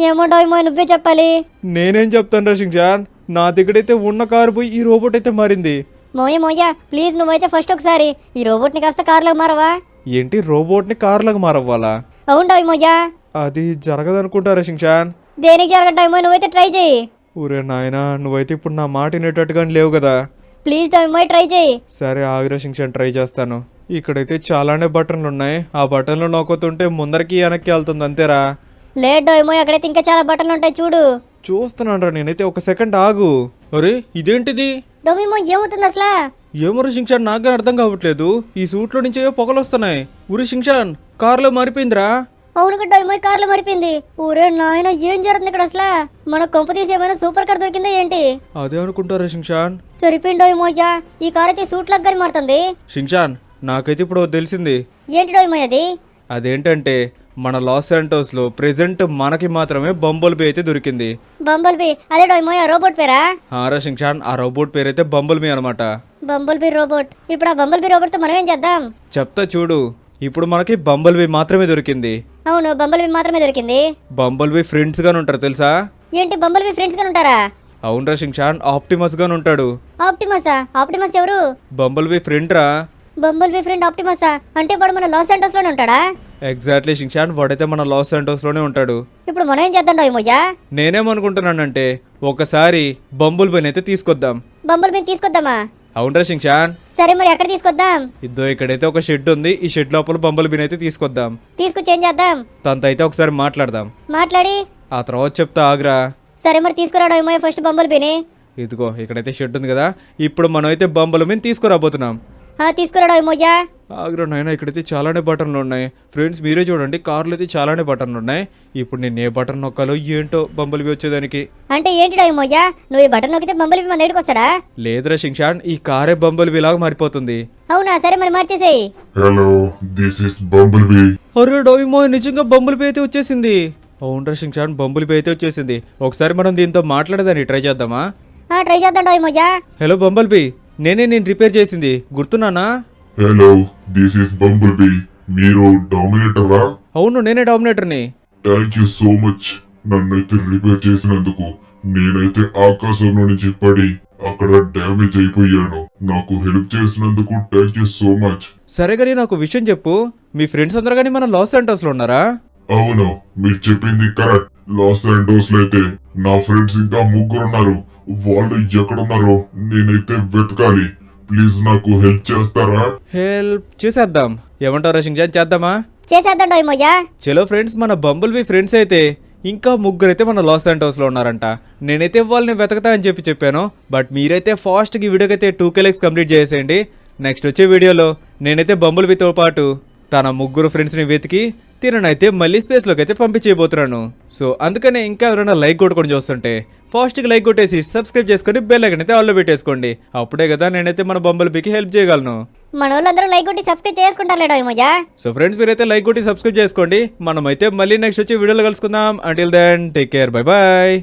ఏమో డోయమోయ, నువ్వే చెప్పాలి. నేనేం చెప్తాను రా షించాన్, నా దగ్గరైతే ఉన్న కారు పోయి ఈ రోబోట్ అయితే మారింది. మోయ ప్లీజ్ నువ్వైతే ఫస్ట్ ఒకసారి ఈ రోబోట్ని కాస్త కార్లోకి మారవా? ఏంటి, రోబోట్ని కార్లకు మారవ్వాలా? అవును డోయమోయ. అది జరగదనుకుంటారా షించాన్. దేనికి జరగదు డోయమోయ, నువ్వైతే ట్రై చేయి. ఊరే నాయనా, నువ్వైతే ఇప్పుడు నా మాట వినేటట్టుగాని లేవు కదా. ప్లీజ్ డోయమోయ ట్రై చేయి. సరే ఆగ్రా షించాన్, ట్రై చేస్తాను. ఇక్కడైతే చాలానే బటన్లు ఉన్నాయి. ఆ బటన్లు నొక్కుతుంటే ముందరికి వెనక్కి వెళ్తుంది అంతేరా. లేదు డోయమోయ, అక్కడైతే ఇంకా చాలా బటన్లు ఉంటాయి చూడు. చూస్తున్నాను రా నేనైతే, ఒక సెకండ్ ఆగు. అరే ఇదేంటిది? డోమిమో ఏమవుతుంది అసలు? ఏమో షించాన్, నాకు కానీ అర్థం కావట్లేదు. ఈ సూట్లో నుంచి ఏవో పొగలు వస్తున్నాయి. ఊరి షించాన్, కారులో మారిపోయిందిరా. అవును కదా డోయమోయ, కార్లో మారిపోయింది. ఊరే నాయన, ఏం జరుగుతుంది ఇక్కడ అసలు? మన కొంప తీసి ఏమైనా సూపర్ కార్ దొరికిందా ఏంటి? అదే అనుకుంటారా షించాన్. సరిపోయింది డోయమోయ, ఈ కార్ అయితే సూట్ లాగా మారుతుంది. షించాన్, నాకైతే ఇప్పుడు తెలిసింది. ఏంటి డోయమోయ అది? అదేంటంటే మన లాస్ శాంటోస్లో ప్రెసెంట్ మనకి మాత్రమే బంబుల్ బీ అయితే దొరికింది. Bumblebee? అదే డోయమోయ రోబోట్ పేరా? ఆరా షించాన్, ఆ రోబోట్ పేరైతే బంబుల్ బీ అనమాట. Bumblebee robot. ఇప్పుడు ఆ బంబుల్ బీ రోబోట్ తో మనం ఏం చేద్దాం? చెప్తా చూడు. ఇప్పుడు మనకి బంబుల్ బీ మాత్రమే దొరికింది. అవును, బంబుల్ బీ మాత్రమే దొరికింది. బంబుల్ బీ ఫ్రెండ్స్ గానే ఉంటారు తెలుసా? ఏంటి, బంబుల్ బీ ఫ్రెండ్స్ గా ఉంటారా? అవునరా షించాన్, ఆప్టిమస్ గానే ఉంటాడు. ఆప్టిమసా? ఆప్టిమస్ ఎవరు? బంబుల్ బీ ఫ్రెండ్ రా. బంబుల్ బీ ఫ్రెండ్ ఆప్టిమసా? అంటే వాడు మన లాస్ శాంటోస్ లోనే ఉంటాడా? ఎగ్జాక్ట్లీ షించాన్, వాడైతే మన లాస్ శాంటోస్ లోనే ఉంటాడు. ఇప్పుడు మనం ఏం చేద్దాం డోయమోయ? నేనేమనుకుంటున్నానంటే ఒకసారి బంబుల్ బీని అయితే తీసుకొద్దాం. బంబుల్ బీ తీసుకొద్దామా? అవునరా షించాన్. సరే మరి ఎక్కడ తీసుకొద్దాం? ఇక్కడైతే ఒక షెడ్ ఉంది. ఈ షెడ్ లోపల బంబుల్ బీని అయితే తీసుకొద్దాం. తీసుకొచ్చి ఏం చేద్దాం? తనతో అయితే ఒకసారి మాట్లాడదాం. మాట్లాడి ఆ తర్వాత చెప్తా ఆగ్రా. సరే మరి తీసుకురా డోయమోయ ఫస్ట్ బంబుల్ బీని. ఇదిగో ఇక్కడైతే షెడ్ ఉంది కదా, ఇప్పుడు మనం అయితే బంబుల్ బీని తీసుకురాబోతున్నాం. తీసుకురా డోయమోయ. ఆగ్రా నాయన, ఇక్కడైతే చాలానే బటన్లు ఉన్నాయి. ఫ్రెండ్స్ మీరే చూడండి, కార్లో అయితే చాలానే బటన్లు ఉన్నాయి. ఇప్పుడు నేను ఏ బటన్ నొక్కాలో ఏంటో బంబుల్ బీ వచ్చేదానికి. అంటే ఏంటి డోయమోయ, నువ్వు ఈ బటన్ నొక్కితే బంబుల్ బీ మన దగ్గరికి వస్తాడా? లేదురా షించాన్, ఈ కారే బంబుల్ బీ లాగా మారిపోతుంది. అవునా? సరే మరి మార్చేసేయి. Hello, this is Bumblebee. అరే డోయిమో, నిజంగా బంబుల్ బీ అయితే వచ్చేసింది. అవునరా షించాన్, బంబుల్ బీ అయితే వచ్చేసింది. ఒకసారి మనం దీంతో మాట్లాడేదాన్ని ట్రై చేద్దామా? ట్రై చేద్దాం డోయమోయ. హలో బంబుల్ బీ, నేను రిపేర్ చేసింది గుర్తున్నానా? Hello, this is Bumblebee. మీరు డామినేటరా? అవును, నేనే డామినేటర్ని. థ్యాంక్ యూ సో మచ్ నన్నైతే రిపేర్ చేసినందుకు. నేనైతే ఆకాశంలో నుంచి పడి అక్కడ డ్యామేజ్ అయిపోయాను. నాకు హెల్ప్ చేసినందుకు థ్యాంక్ యూ సో మచ్. సరే కానీ నాకు విషయం చెప్పు, మీ ఫ్రెండ్స్ అందరూ కానీ మన లాస్ శాంటోస్లో ఉన్నారా? అవును, మీరు చెప్పింది కరెక్ట్. లాస్ శాంటోస్ లో అయితే నా ఫ్రెండ్స్ ఇంకా 3 ఉన్నారు. వాళ్ళు ఎక్కడున్నారో నేనైతే వెతకాలి. ప్లీజ్ నాకు హెల్ప్ చేస్తారా? హెల్ప్ చేసేద్దాం. ఏమంటారా షించాన్, చేద్దామా? చేసేద్దాం డోయమోయ. చలో ఫ్రెండ్స్, మన బంబుల్ బీ ఫ్రెండ్స్ అయితే ఇంకా 3 అయితే మన లాస్ శాంటోస్లో ఉన్నారంట. నేనైతే వాళ్ళని వెతకతా అని చెప్పాను. బట్ మీరైతే ఫాస్ట్గా ఈ వీడియోకి అయితే 2K likes కంప్లీట్ చేసేయండి. నెక్స్ట్ వచ్చే వీడియోలో నేనైతే బంబుల్ బీతో పాటు తన 3 ఫ్రెండ్స్ని వెతికి తిననైతే మళ్ళీ స్పేస్లోకి అయితే పంపించేయబోతున్నాను. సో అందుకనే ఇంకా ఎవరైనా లైక్ కొట్టుకొని చూస్తుంటే ఫాస్ట్గా లైక్ కొట్టేసి సబ్స్క్రైబ్ చేసుకొని బెల్ ఐకాన్ అయితే ఆల్లో పెట్టేసుకోండి. అప్పుడే కదా నేనైతే మన బంబుల్ బీకి హెల్ప్ చేయగలను. మన వాళ్ళందరూ లైక్ కొట్టి సబ్స్క్రైబ్ చేసుకుంటారులే డోయమోయ. సో ఫ్రెండ్స్, మీరైతే లైక్ కొట్టి సబ్స్క్రైబ్ చేసుకోండి. మనమైతే మళ్ళీ నెక్స్ట్ వచ్చే వీడియోలో కలుసుకుందాం. Until then take care, bye bye.